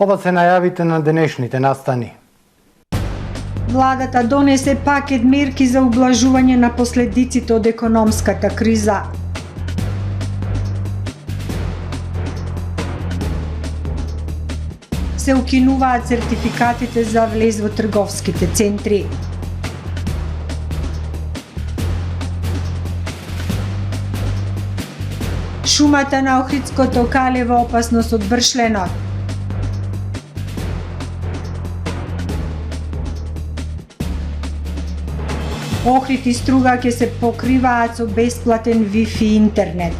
Ова се најавите на денешните настани. Владата донесе пакет мерки за ублажување на последиците од економската криза. Се укинуваат сертификатите за влез во трговските центри. Шумата на Охридското кале во опасност од бршленот. Охрид и Струга ќе се покриваат со бесплатен Wi-Fi интернет.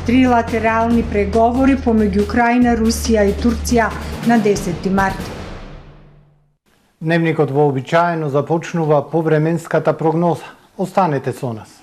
Трилатерални преговори помеѓу Украина, Русија и Турција на 10 март. Дневникот вообичаено започнува повременската прогноза. Останете со нас.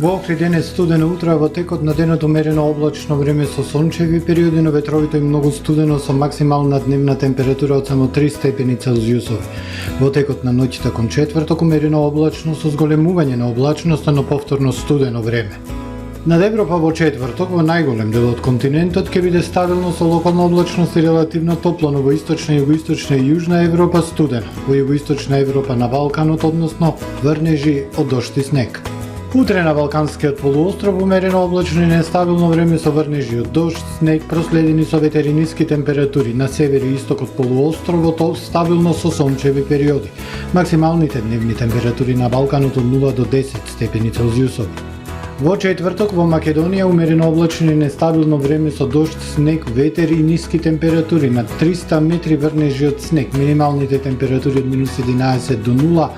Во Охрид денес студено утро, во текот на денот умерено облачно време со сончеви периоди, но ветровито и многу студено со максимална дневна температура од само 3 степени Целзиусови. Во текот на ноќта кон четврток умерено облачно со зголемување на облачноста, но повторно студено време. Над Европа во четврток, во најголем дел од континентот, ќе биде стабилно со локална облачност и релативно топло, но во источна, југоисточна и јужна Европа студено. Во југоисточна Европа на Балканот, односно врнежи од дожд и снег. Утре на Балканскиот полуостров умерено облачно и нестабилно време со врнежи од дожд, снег, проследени со ветер и ниски температури. На север и исток од полуостровот стабилно со сончеви периоди. Максималните дневни температури на Балканот од 0 до 10 степени Целзиусови. Во четврток во Македонија умерено облачно и нестабилно време со дожд, снег, ветер и ниски температури. На 300 метри врнежи од снег. Минималните температури од минус 11 до 0,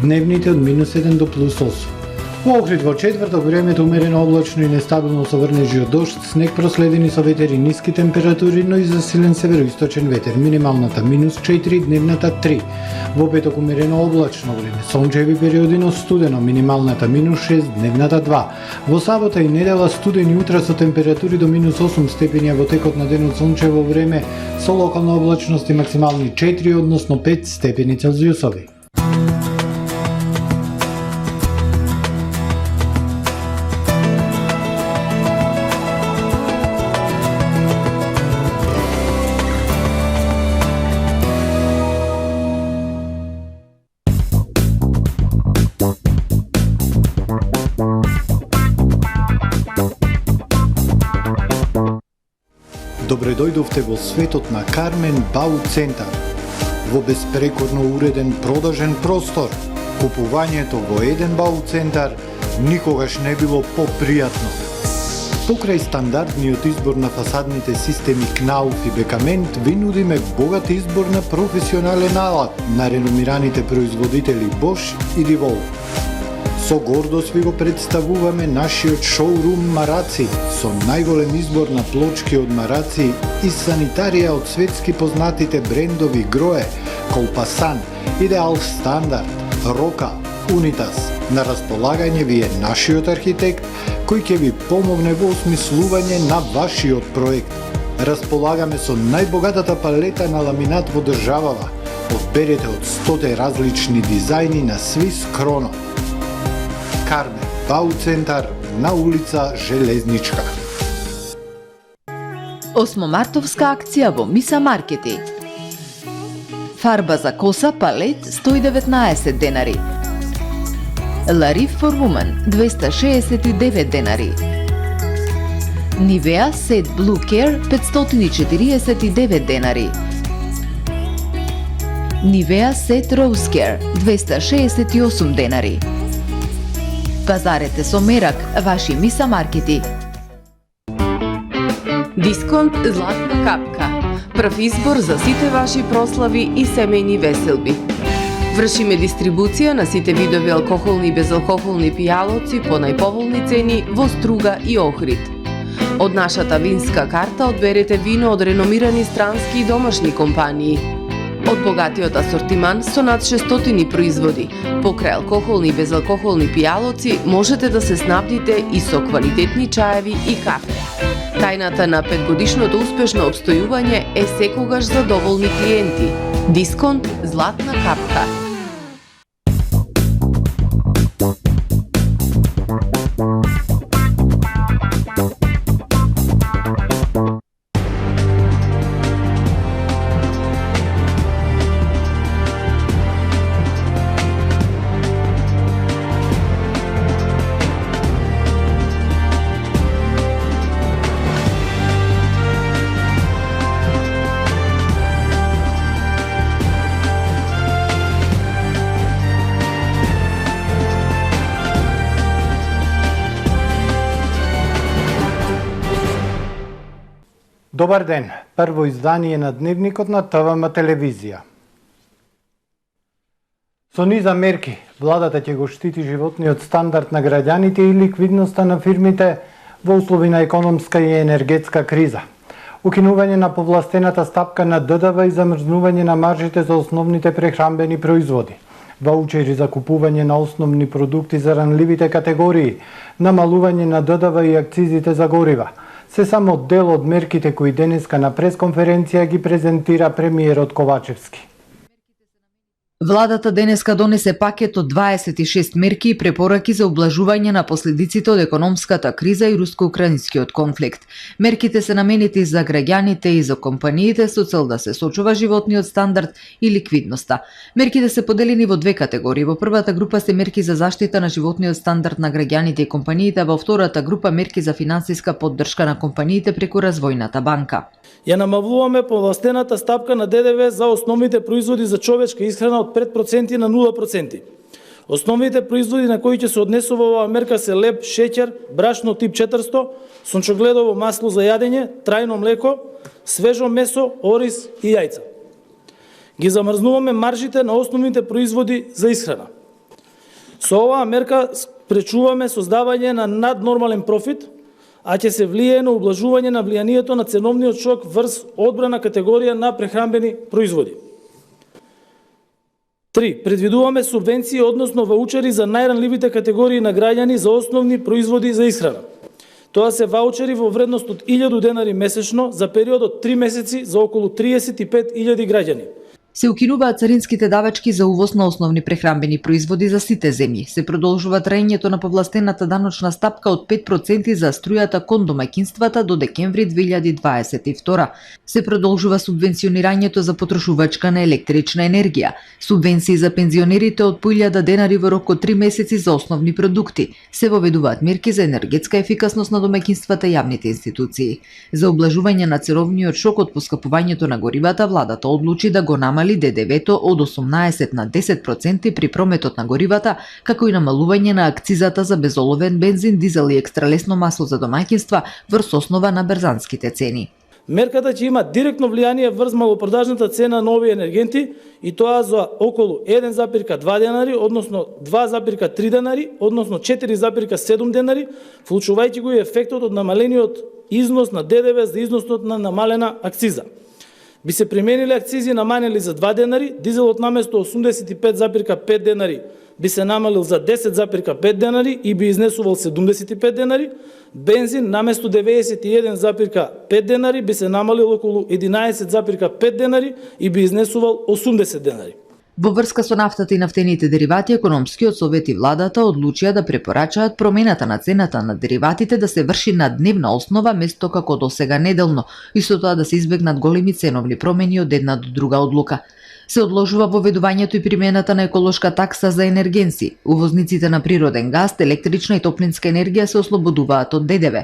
дневните од минус 1 до плюс 8. Во Охрид во четврток времето умерено облачно и нестабилно со врнежи од дожд, снег, проследени со ветер и ниски температури, но и засилен североисточен ветер. Минималната минус 4, дневната 3. Во петок умерено облачно време, сончеви периоди, но студено, минималната минус 6, дневната 2. Во сабота и недела студени утра со температури до минус 8 степени, а во текот на денот сончево време со локална облачност и максимални 4, односно 5 степени Целзиусови. Добре дојдовте во светот на Кармен Бау Центар. Во беспрекорно уреден продажен простор, купувањето во еден Бау Центар никогаш не било попријатно. Покрај стандардниот избор на фасадните системи Кнауф и Бекамент, ви нудиме богат избор на професионален алат на реномираните производители Bosch и Divol. Со гордост ви го представуваме нашиот шоурум Мараци, со најголем избор на плочки од Мараци и санитарија од светски познатите брендови Грое, Колпасан, Идеал Стандард, Рока, Унитас. На располагање ви е нашиот архитект, кој ќе ви помогне во осмислување на вашиот проект. Располагаме со најбогатата палета на ламинат во државава. Одберете од 100 различни дизајни на Свис Кроно. Кармен Бау Центар на улица Железничка. Осмомартовска акција во Миса Маркети. Фарба за коса палет 119 денари. Лариф for Woman 269 денари. Nivea Set Blue Care 549 денари. Nivea Set Rose Care 268 денари. Пазарете со мерак, ваши Миса Маркети. Дисконт Златна капка. Прв избор за сите ваши прослави и семејни веселби. Вршиме дистрибуција на сите видови алкохолни и безалкохолни пијалоци по најповолни цени во Струга и Охрид. Од нашата винска карта одберете вино од реномирани странски и домашни компании. Од богатиот асортиман со над 600 производи, покрај алкохолни и безалкохолни пијалоци, можете да се снабдите и со квалитетни чаеви и кафе. Тајната на 5-годишното успешно обстојување е секогаш задоволни клиенти. Дисконт Златна капка. Добар ден, прво издание на Дневникот на ТВМ телевизија. Со низа мерки, владата ќе го штити животниот стандард на граѓаните и ликвидноста на фирмите во услови на економска и енергетска криза. Укинување на повластената стапка на ДДВ и замрзнување на маржите за основните прехранбени производи. Ваучери за купување на основни продукти за ранливите категории, намалување на ДДВ и акцизите за горива, се само дел од мерките кои денеска на пресконференција ги презентира премиерот Ковачевски. Владата денеска донесе пакет од 26 мерки и препораки за облажување на последиците од економската криза и руско-украинскиот конфликт. Мерките се наменети за граѓаните и за компаниите со цел да се сочува животниот стандард и ликвидноста. Мерките се поделени во две категории. Во првата група се мерки за заштита на животниот стандард на граѓаните и компаниите, а во втората група мерки за финансиска поддршка на компаниите преку Развојната банка. Ја намалуваме повластената стапка на ДДВ за основните производи за човечка исхрана од 5% на 0%. Основните производи на кои ќе се однесува оваа мерка се леб, шеќер, брашно тип 400, сончогледово масло за јадење, трајно млеко, свежо месо, ориз и јајца. Ги замрзнуваме маржите на основните производи за исхрана. Со оваа мерка спречуваме создавање на наднормален профит, а ќе се влијае на ублажување на влијанието на ценовниот шок врз одбрана категорија на прехранбени производи. 3. Предвидуваме субвенции, односно ваучери за најранливите категории на граѓани за основни производи за исхрана. Тоа се ваучери во вредност од 1000 денари месечно за период од 3 месеци за околу 35.000 граѓани. Се укинуваат царинските давачки за увоз на основни прехранбени производи за сите земји. Се продолжува траењето на повластената даночна стапка од 5% за струјата кон домаќинствата до декември 2022. Се продолжува субвенционирањето за потрошувачка на електрична енергија, субвенции за пензионерите од по 1000 денари во рок од 3 месеци за основни продукти. Се воведуваат мерки за енергетска ефикасност на домаќинствата и јавните институции. За облажување на ценовниот шок од поскапувањето на горивата, владата одлучи да го намали ДДВ-то од 18 на 10% при прометот на горивата, како и намалување на акцизата за безоловен бензин, дизел и екстралесно масло за домаќинства врз основа на берзанските цени. Мерката ќе има директно влијание врз малопродажната цена на овие енергенти и тоа за околу 1,2 денари, односно 2,3 денари, односно 4,7 денари, вклучувајќи го и ефектот од намалениот износ на ДДВ за износот на намалена акциза. Би се применили акцизи намалени за 2 денари, дизелот наместо 85,5 денари би се намалил за 10,5 денари и би изнесувал 75 денари, бензин наместо 91,5 денари би се намалил околу 11,5 денари и би изнесувал 80 денари. Во врска со нафтата и нафтените деривати, економскиот совет и владата одлучија да препорачаат промената на цената на дериватите да се врши на дневна основа место како досега неделно, и со тоа да се избегнат големи ценовни промени од една до друга одлука. Се одложува воведувањето и примената на еколошка такса за енергенци. Увозниците на природен газ, електрична и топлинска енергија се ослободуваат од ДДВ.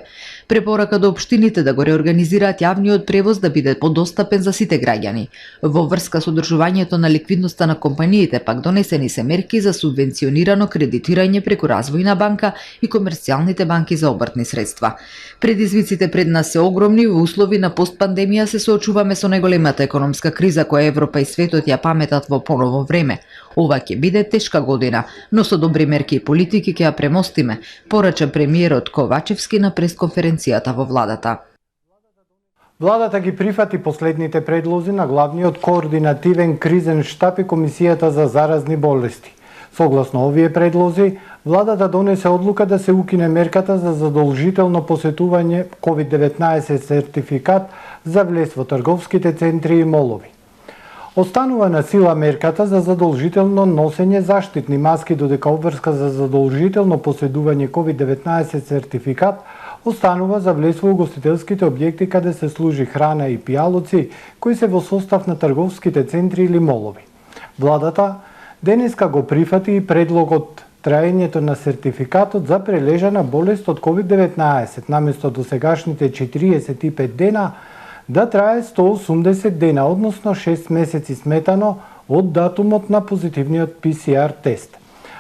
Препорака до општините да го реорганизираат јавниот превоз да биде подостапен за сите граѓани. Во врска со одржувањето на ликвидноста на компаниите пак донесени се мерки за субвенционирано кредитирање преку Развојна банка и комерцијалните банки за обртни средства. Предизвиците пред нас се огромни. Во услови на постпандемија се соочуваме со најголемата економска криза која Европа и светот ја паметат во поново време. Ова ќе биде тешка година, но со добри мерки и политики ќе ја премостиме, порача премиерот Ковачевски на пресконференцијата во владата. Владата ги прифати последните предлози на главниот координативен кризен штаб и Комисијата за заразни болести. Согласно овие предлози, владата донесе одлука да се укине мерката за задолжително посетување COVID-19 сертификат за влез во трговските центри и молови. Останува на сила мерката за задолжително носење заштитни маски, додека обврска за задолжително поседување COVID-19 сертификат останува за влез во угостителските објекти каде се служи храна и пијалоци кои се во состав на трговските центри или молови. Владата денеска го прифати и предлогот траењето на сертификатот за прележана болест од COVID-19 наместо досегашните 45 дена да трае 180 дена, односно 6 месеци сметано од датумот на позитивниот PCR тест.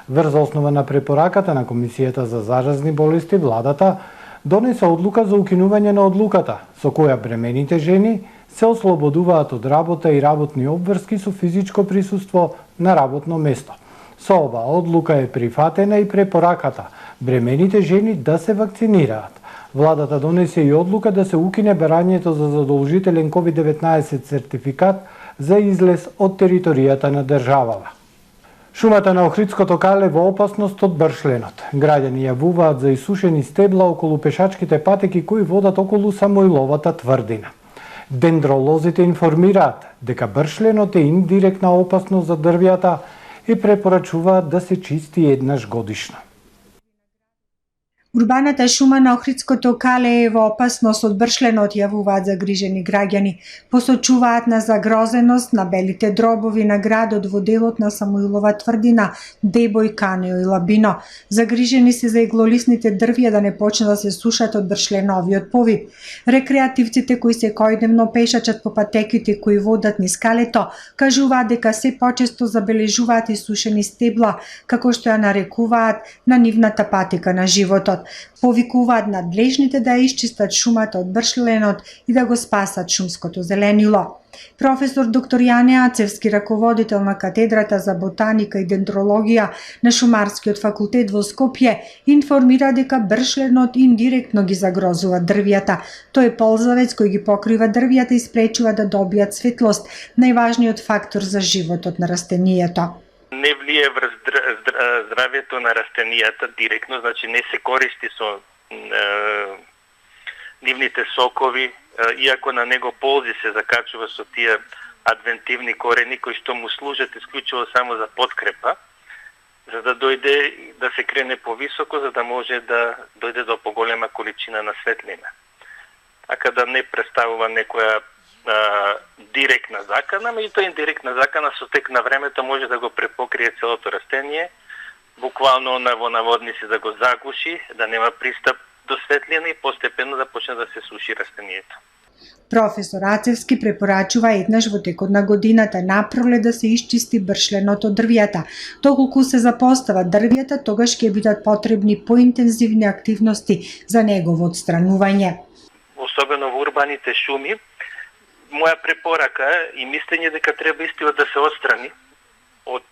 Врз основа на препораката на Комисијата за заразни болести, владата донесе одлука за укинување на одлуката, со која бремените жени се ослободуваат од работа и работни обврски со физичко присуство на работно место. Со ова одлука е прифатена и препораката бремените жени да се вакцинираат. Владата донесе и одлука да се укине барањето за задолжителен COVID-19 сертификат за излез од територијата на државава. Шумата на Охридското кале во опасност од бршленот. Граѓани јавуваат за исушени стебла околу пешачките патеки кои водат околу Самоиловата тврдина. Дендролозите информираат дека бршленот е индиректна опасност за дрвјата и препорачуваат да се чисти еднаш годишно. Урбаната шума на Охридското кале е во опасност од бршленот, јавуваат загрижени граѓани. Посочуваат на загрозеност на белите дробови на градот во делот на Самуилова тврдина, Дебој, Канео и Лабино. Загрижени се за иглолисните дрвја да не почнат да се сушат од бршленовиот повив. Рекреативците кои се секојдневно пешачат по патеките кои водат низ калето, кажуваат дека се почесто забележуваат исушени стебла, како што ја нарекуваат на нивната патека на животот. Повикуваат надлежните да ја исчистат шумата од бршленот и да го спасат шумското зеленило. Професор доктор Јане Ацевски, раководител на катедрата за ботаника и дендрологија на Шумарскиот факултет во Скопје, информира дека бршленот индиректно ги загрозува дрвјата. Тој е ползавец кој ги покрива дрвјата и спречува да добијат светлост, најважниот фактор за животот на растенијето. Не влие врз здравјето на растенијата директно, значи не се користи со нивните сокови, иако на него ползи се закачува со тие адвентивни корени кои што му служат исклучиво само за подкрепа, за да дојде да се крене повисоко, за да може да дојде до поголема количина на светлина. Така да не представува некоја директна закана, меѓутоа индиректна закана со тек на времето може да го препокрие целото растение, буквално во наводници да го заглуши, да нема пристап до светлина и постепено да почне да се суши растението. Професор Ацевски препорачува еднаш во текот на годината напролет да се исчисти бршленот од дрвјата. Доколку се запостават дрвјата, тогаш ќе бидат потребни поинтензивни активности за негово отстранување. Особено во урбаните шуми, моја препорака и мислење дека треба истиот да се отстрани од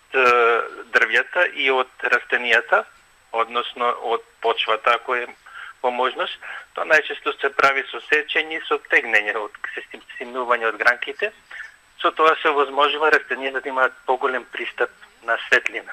дрвјата и од растенијата, односно од почвата, ако е по можност. Тоа најчесто се прави со сечење и со тегнење, се стимулување од гранките. Со тоа се возможува растенијата да имаат поголем пристап на светлина.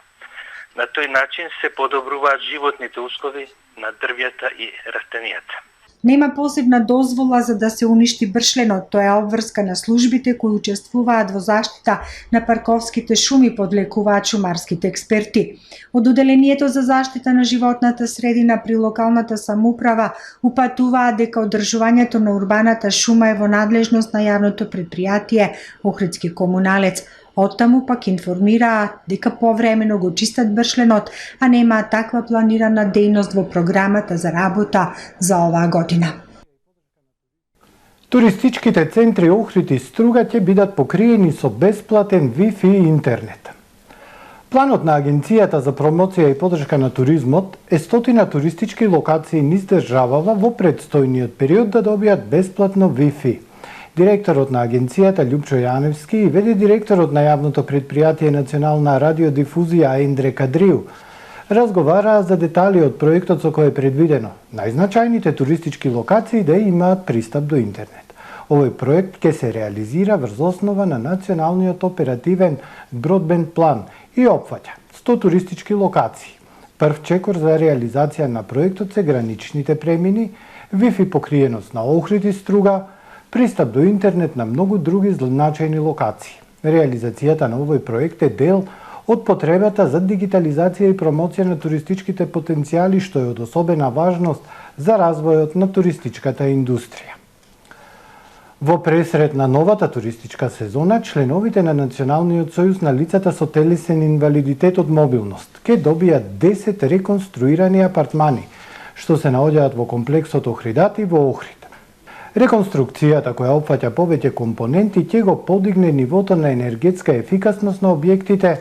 На тој начин се подобруваат животните услови на дрвјата и растенијата. Нема посебна дозвола за да се уништи бршленот, тоа е обврска на службите кои учествуваат во заштита на парковските шуми, подлекуваат шумарските експерти. Од Оделението за заштита на животната средина при локалната самоуправа упатуваат дека одржувањето на урбаната шума е во надлежност на јавното предпријатие Охридски комуналец. Оттаму пак информираат дека повремено го чистат бршленот, а нема таква планирана дејност во програмата за работа за оваа година. Туристичките центри Охрид и Струга ќе бидат покриени со бесплатен Wi-Fi интернет. Планот на Агенцијата за промоција и поддршка на туризмот е 100 туристички локации низ државава во предстојниот период да добијат бесплатно Wi-Fi. Директорот на агенцијата Љупчо Јаневски и веде директорот на јавното предпријатие Национална радиодифузија Ендре Кадрију разговараа за детали од проектот со кој е предвидено најзначајните туристички локации да имаат пристап до интернет. Овој проект ќе се реализира врз основа на националниот оперативен бродбенд план и опфаќа 100 туристички локации. Прв чекор за реализација на проектот се граничните премини, Wi-Fi покриеност на Охрид и Струга, пристап до интернет на многу други значајни локации. Реализацијата на овој проект е дел од потребата за дигитализација и промоција на туристичките потенцијали, што е од особена важност за развојот на туристичката индустрија. Во пресред на новата туристичка сезона, членовите на Националниот сојуз на лицата со телесен инвалидитет од мобилност ќе добијат 10 реконструирани апартмани, што се наоѓаат во комплексот Охридат и во Охрид. Реконструкцијата, која опфаќа повеќе компоненти, ќе го подигне нивото на енергетска ефикасност на објектите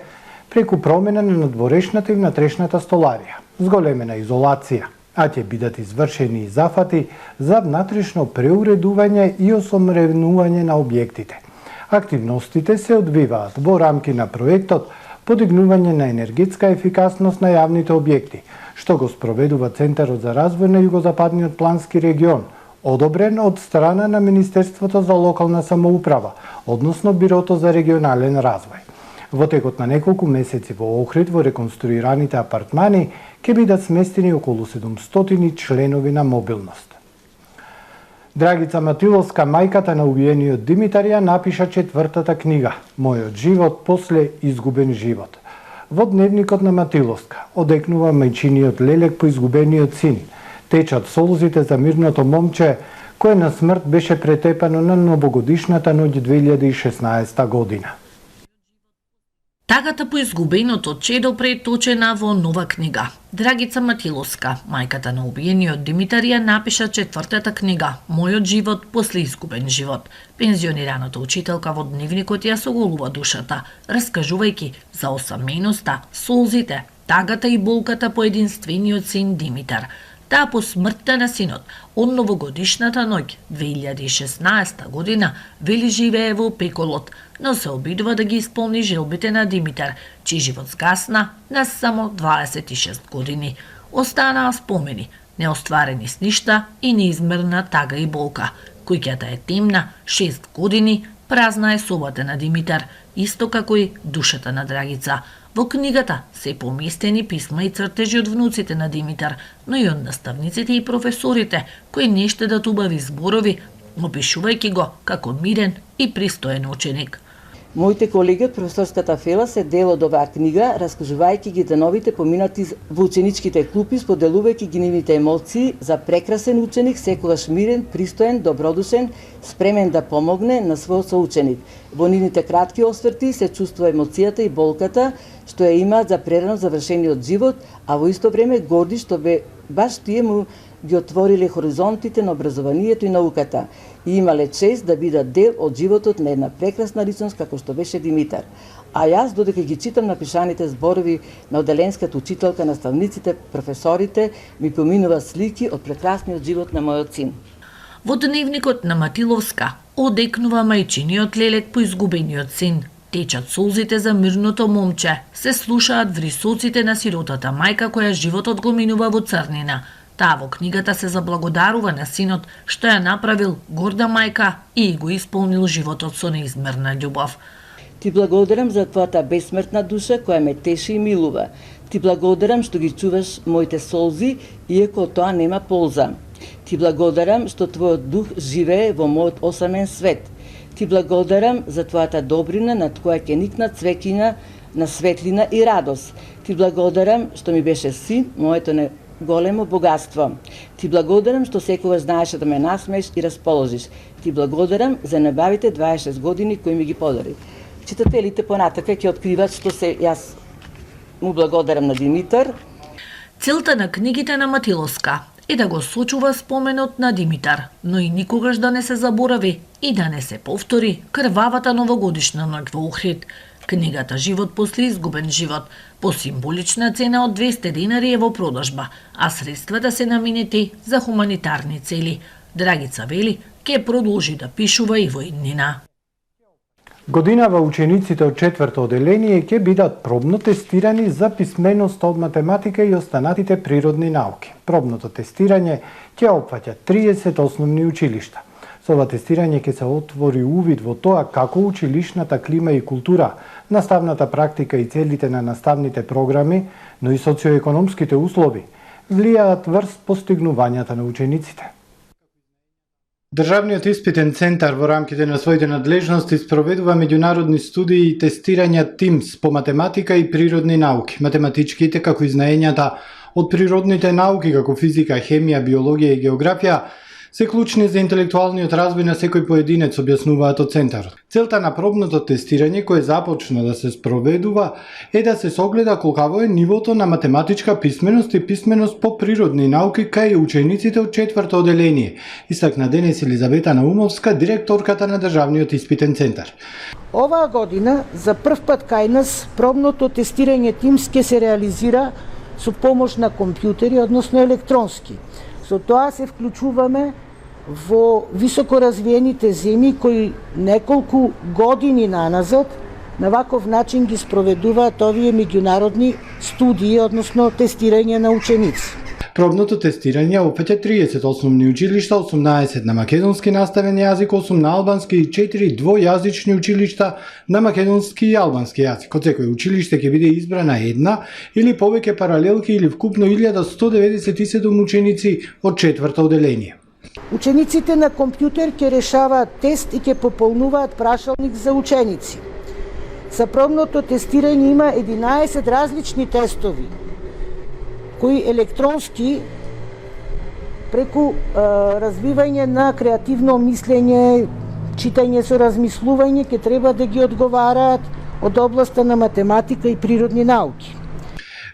преку промена на надворешната и внатрешната столарија, зголемена изолација, а ќе бидат извршени и зафати за внатрешно преуредување и осовременување на објектите. Активностите се одвиваат во рамки на проектот подигнување на енергетска ефикасност на јавните објекти, што го спроведува Центарот за развој на Југозападниот плански регион, одобрен од страна на Министерството за локална самоуправа, односно Бирото за регионален развој. Во текот на неколку месеци во Охрид во реконструираните апартмани ќе бидат сместени околу 700 членови на мобилност. Драгица Матиловска, мајката на убиениот Димитар, ја напиша четвртата книга "Мојот живот после изгубен живот". Во дневникот на Матиловска одекнува мајчиниот лелек по изгубениот син. Течат солзите за мирното момче кое на смрт беше претепано на новогодишната ноќ 2016 година. Тагата по изгубеното чедо преточена во нова книга. Драгица Матиловска, мајката на убиениот Димитар, ја напиша четвртата книга "Мојот живот после изгубен живот". Пензионираната учителка во дневникот ја соголува душата, раскажувајќи за осаменоста, солзите, тагата и болката по единствениот син Димитар. Таа по смртта на синот од новогодишната ноќ 2016 година вели живее во пеколот, но се обидува да ги исполни желбите на Димитар, чиј живот згасна на само 26 години. Останаа спомени, неостварени сништа и неизмерна тага и болка. Куќата е темна, 6 години, празна е собата на Димитар, исто како и душата на Драгица. Во книгата се поместени писма и цртежи од внуците на Димитар, но и од наставниците и професорите, кои не штедат убави зборови, опишувајќи го како мирен и пристоен ученик. Моите колеги од професорската фела се дел од оваа книга, раскажувајќи ги деновите поминати во ученичките клупи, споделувајќи ги нивните емоции за прекрасен ученик, секогаш мирен, пристоен, добродушен, спремен да помогне на својот соученик. Во нивните кратки осврти се чувствува емоцијата и болката што ја имаат за прерано завршениот живот, а во исто време горди што баш тие му ги отвориле хоризонтите на образованието и науката и имале чест да бидат дел од животот на една прекрасна личност како што беше Димитар. А јас, додека ги читам напишаните зборови на оделенската учителка, наставниците, професорите, ми поминува слики од прекрасниот живот на мојот син. Во дневникот на Матиловска одекнува мајчиниот лелек по изгубениот син. Течат солзите за мирното момче, се слушаат врисоците на сиротата мајка која животот го минува во црнина. Таа во книгата се заблагодарува на синот што ја направил горда мајка и го исполнил животот со неизмерна љубов. Ти благодарам за твојата бесмртна душа која ме теши и милува. Ти благодарам што ги чуваш моите солзи, иако тоа нема полза. Ти благодарам што твојот дух живее во мојот осамен свет. Ти благодарам за твојата добрина над која ќе никна цвеќина на светлина и радост. Ти благодарам што ми беше син, моето големо богатство. Ти благодарам што секогаш знаеше да ме насмееш и расположиш. Ти благодарам за небавите 26 години кои ми ги подари. Читателите понатака ќе откриват што се јас му благодарам на Димитар. Целта на книгите на Матиловска е да го сочува споменот на Димитар, но и никогаш да не се заборави и да не се повтори крвавата новогодишна ноќ во Охрид. Книгата "Живот после изгубен живот" по символична цена од 200 денари е во продажба, а средствата се наменети за хуманитарни цели. Драгица вели ќе продолжи да пишува и во иднина. Годинава учениците од четврто оделение ќе бидат пробно тестирани за писменост од математика и останатите природни науки. Пробното тестирање ќе опфаќа 30 основни училишта. Со ова тестирање ќе се отвори увид во тоа како училишната клима и култура, наставната практика и целите на наставните програми, но и социоекономските услови влијаат врз постигнувањата на учениците. Државниот испитен центар во рамките на своите надлежности спроведува меѓународни студии и тестирања TIMSS по математика и природни науки. Математичките, како и знаењата од природните науки, како физика, хемија, биологија и географија, се клучни за интелектуалниот развој на секој поединец, објаснуваат од центарот. Целта на пробното тестирање, кое започна да се спроведува, е да се согледа колкаво е нивото на математичка писменост и писменост по природни науки кај учениците од 4-то оделение, истакна денес Елизавета Наумовска, директорката на Државниот испитен центар. Оваа година за прв пат кај нас пробното тестирање TIMSS ќе се реализира со помош на компјутери, односно електронски. Со тоа се вклучуваме во високо развиените земји кои неколку години наназад на ваков начин ги спроведуваат овие меѓународни студии, односно тестирање на ученици. Пробното тестирање опфаќа 30 основни училишта, 18 на македонски наставен јазик, 8 на албански и 4 двојазични училишта на македонски и албански јазик. Од секој училиште ќе биде избрана една или повеќе паралелки или вкупно 1197 ученици од 4-то оделение. Учениците на компјутер ќе решаваат тест и ќе пополнуваат прашалник за ученици. За пробното тестирање има 11 различни тестови, кои електронски преку развивање на креативно мислење, читање со размислување ќе треба да ги одговараат од областа на математика и природни науки.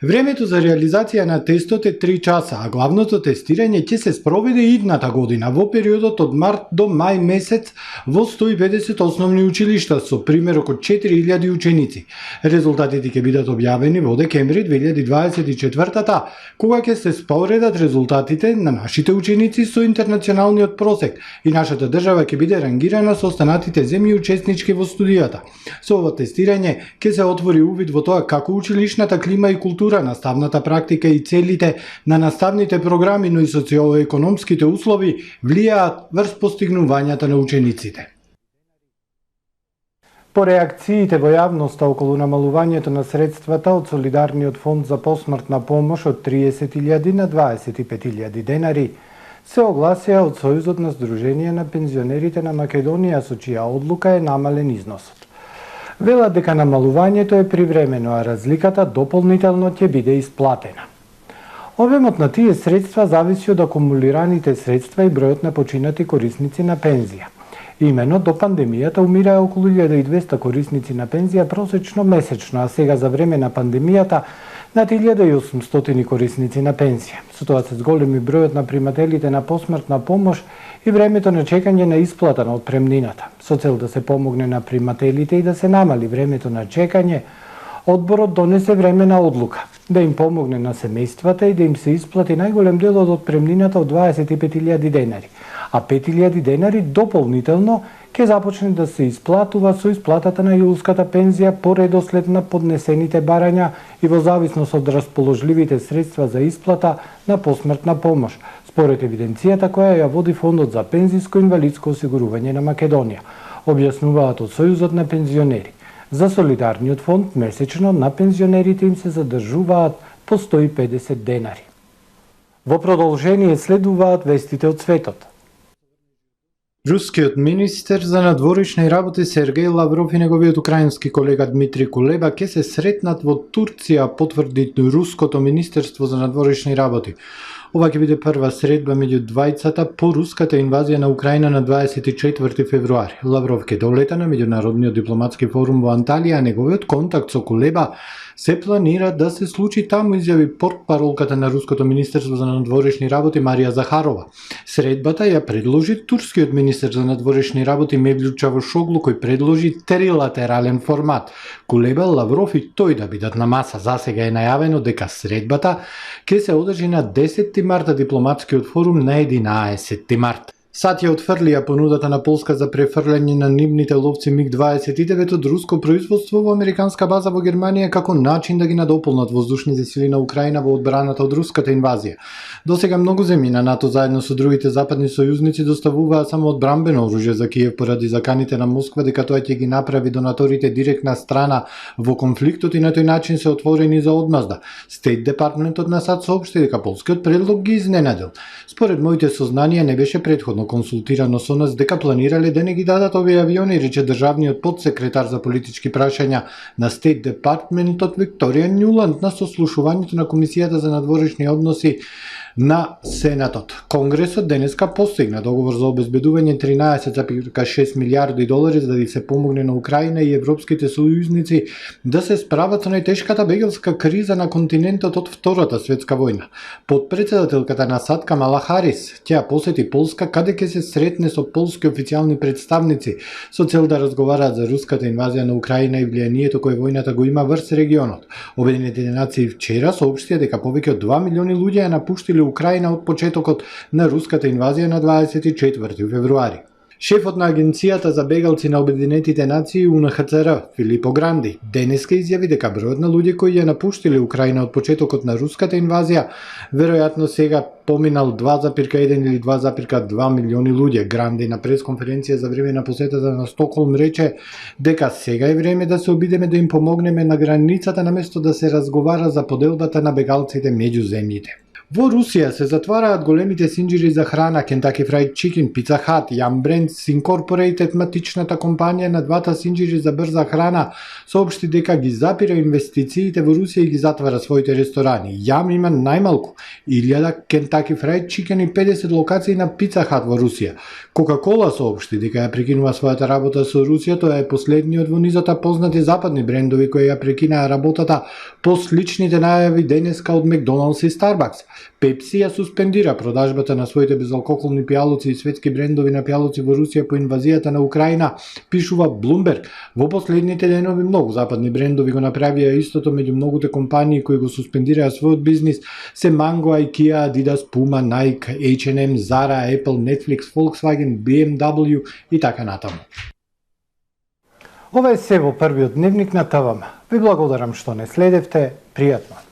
Времето за реализација на тестот е 3 часа, а главното тестирање ќе се спроведе идната година во периодот од март до мај месец во 150 основни училишта со примерок од 4000 ученици. Резултатите ќе бидат објавени во декември 2024-та, кога ќе се споредат резултатите на нашите ученици со интернационалниот просек и нашата држава ќе биде рангирана со останатите земји учеснички во студијата. Со ова тестирање ќе се отвори увид во тоа како училишната клима и култура, наставната практика и целите на наставните програми, но и социоекономските услови влијаат врз постигнувањата на учениците. По реакциите во јавноста околу намалувањето на средствата од Солидарниот фонд за посмртна помош од 30.000 на 25.000 денари, се огласија од Сојузот на Сдружение на пензионерите на Македонија, со чија одлука е намален износот. Велат дека намалувањето е привремено, а разликата дополнително ќе биде исплатена. Обемот на тие средства зависи од акумулираните средства и бројот на починати корисници на пензија. Имено до пандемијата умираа околу 1200 корисници на пензија просечно месечно, а сега за време на пандемијата над 1800 корисници на пензија. Со тоа се зголеми бројот на примателите на посмртна помош и времето на чекање на исплата на отпремнината. Со цел да се помогне на примателите и да се намали времето на чекање, одборот донесе времена одлука да им помогне на семејствата и да им се исплати најголем дел од отпремнината од 25.000 денари, а 5.000 денари дополнително ќе започне да се исплатува со исплатата на јулската пензија по редослед на поднесените барања и во зависност од расположливите средства за исплата на посмртна помош, според евиденцијата која ја води Фондот за пензиско и инвалидско осигурување на Македонија, објаснуваат од Сојузот на пензионери. За Солидарниот фонд месечно на пензионерите им се задржуваат по 150 денари. Во продолжение следуваат вестите од светот. Рускиот министер за надворешни работи Сергеј Лавров и неговиот украински колега Дмитри Кулеба ќе се сретнат во Турција, потврди Руското министерство за надворешни работи. Ова ќе биде прва средба меѓу двајцата по руската инвазија на Украина на 24 февруари. Лавров ќе долета на меѓународниот дипломатски форум во Анталија, а неговиот контакт со Кулеба се планира да се случи таму, изјави портпаролката на Руското министерство за надворешни работи Марија Захарова. Средбата ја предложи турскиот министер за надворешни работи Мевлют Чавушоглу, кој предложи трилатерален формат. Кулеба, Лавров и тој да бидат на маса. Засега е најавено дека средбата ќе се одржи на 10 марта, дипломатскиот форум на 11 март. САД ја отфрлија понудата на Полска за префрлање на нивните ловци МиГ-29 од руско производство во американска база во Германија како начин да ги надополнат воздушните сили на Украина во одбраната од руската инвазија. Досега многу земји на НАТО заедно со другите западни сојузници доставуваат само одбранбено оружје за Киев поради заканите на Москва дека тоа ќе ги направи донаторите директна страна во конфликтот и на тој начин се отворени за одмазда. Стейт департментот на САД соопшти дека полскиот предлог ги изненадил. Според моите сознанија не беше претходно консултирано со нас дека планирале да не ги дадат овие авиони, рече државниот подсекретар за политички прашања на Стейт департментот Викторија Њуланд на сослушувањето на Комисијата за надворешни односи на Сенатот. Конгресот денеска постигна договор за обезбедување 13,6 милиарди долари за да ги се помогне на Украина и европските сојузници да се справат со најтешката бегалска криза на континентот од Втората светска војна. Подпредседателката на САД Камала Харис ќе посети Полска каде ќе се сретне со полски официјални представници со цел да разговараат за руската инвазија на Украина и влијанието кое војната го има врз регионот. Обединетите нации вчера соопштија дека повеќе од 2 милиони луѓе ја напуштиле Украина од почетокот на руската инвазија на 24 февруари. Шефот на Агенцијата за бегалци на Обединетите нации УНХЦР Филипо Гранди денеска изјави дека бројот на луѓе кои ја напуштиле Украина од почетокот на руската инвазија веројатно сега поминал 2,1 или 2,2 милиони луѓе. Гранди на пресконференција за време на посетата на Стокхолм рече дека сега е време да се обидеме да им помогнеме на границата наместо да се разговара за поделбата на бегалците меѓу земјите. Во Русија се затвараат големите синџири за храна Kentucky Fried Chicken, Pizza Hut, Yum Brands Incorporated, матичната компанија на двата синџири за брза храна, соопшти дека ги запира инвестициите во Русија и ги затвара своите ресторани. Yum има најмалку 1000 Kentucky Fried Chicken и 50 локации на Pizza Hut во Русија. Coca-Cola соопшти дека ја прекинува својата работа со Русија, тоа е последниот во низата познати западни брендови кои ја прекинаа работата по сличните најави денеска од McDonald's и Starbucks. Пепси ја суспендира продажбата на своите безалкохолни пијалоци и светски брендови на пијалоци во Русија по инвазијата на Украина, пишува Bloomberg. Во последните денови многу западни брендови го направија истото, меѓу многуте компании кои го суспендираа својот бизнис се Mango, IKEA, Adidas, Puma, Nike, H&M, Zara, Apple, Netflix, Volkswagen, BMW и така натаму. Ова е се во првиот дневник на ТВМ. Ви благодарам што не следевте, пријатно.